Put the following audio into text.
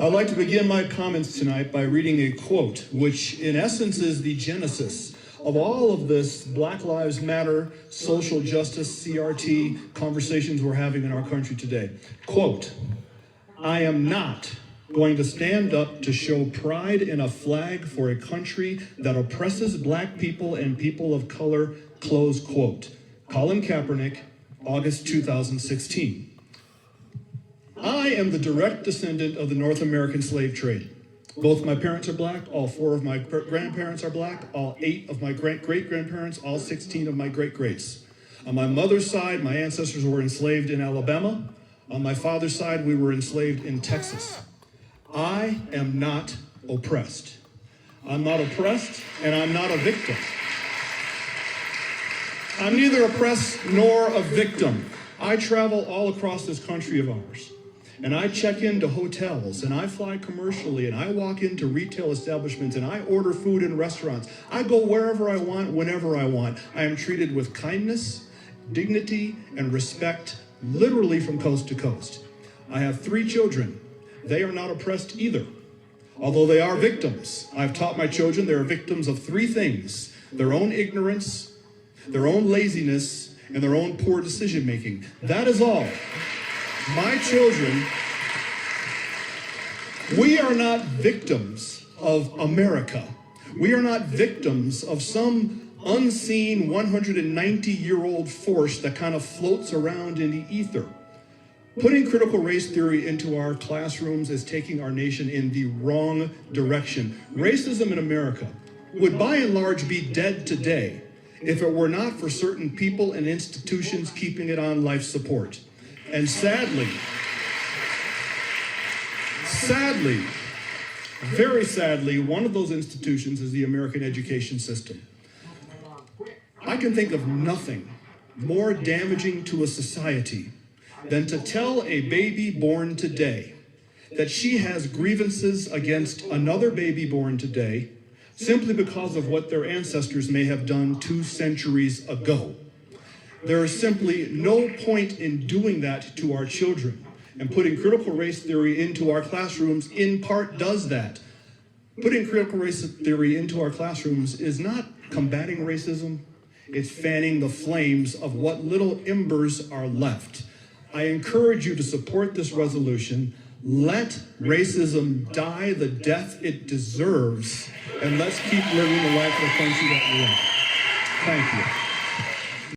I'd like to begin my comments tonight by reading a quote, which in essence is the genesis of all of this Black Lives Matter, social justice, CRT conversations we're having in our country today. Quote, "I am not going to stand up to show pride in a flag for a country that oppresses black people and people of color," close quote. Colin Kaepernick, August 2016. I am the direct descendant of the North American slave trade. Both my parents are black, all 4 of my grandparents are black, all 8 of my great-grandparents, all 16 of my great-greats. On my mother's side, my ancestors were enslaved in Alabama. On my father's side, we were enslaved in Texas. I am not oppressed. I'm not oppressed, and I'm not a victim. I'm neither oppressed nor a victim. I travel all across this country of ours, and I check into hotels, and I fly commercially, and I walk into retail establishments, and I order food in restaurants. I go wherever I want, whenever I want. I am treated with kindness, dignity, and respect, literally from coast to coast. I have 3 children. They are not oppressed either, although they are victims. I've taught my children they are victims of 3 things: their own ignorance, their own laziness, and their own poor decision making. That is all. My children, we are not victims of America. We are not victims of some unseen 190-year-old force that kind of floats around in the ether. Putting critical race theory into our classrooms is taking our nation in the wrong direction. Racism in America would by and large be dead today if it were not for certain people and institutions keeping it on life support. And sadly, very sadly, one of those institutions is the American education system. I can think of nothing more damaging to a society than to tell a baby born today that she has grievances against another baby born today simply because of what their ancestors may have done 2 centuries ago. There is simply no point in doing that to our children, and putting critical race theory into our classrooms in part does that. Putting critical race theory into our classrooms is not combating racism, it's fanning the flames of what little embers are left. I encourage you to support this resolution. Let racism die the death it deserves, and let's keep living the life of the country that we want. Thank you.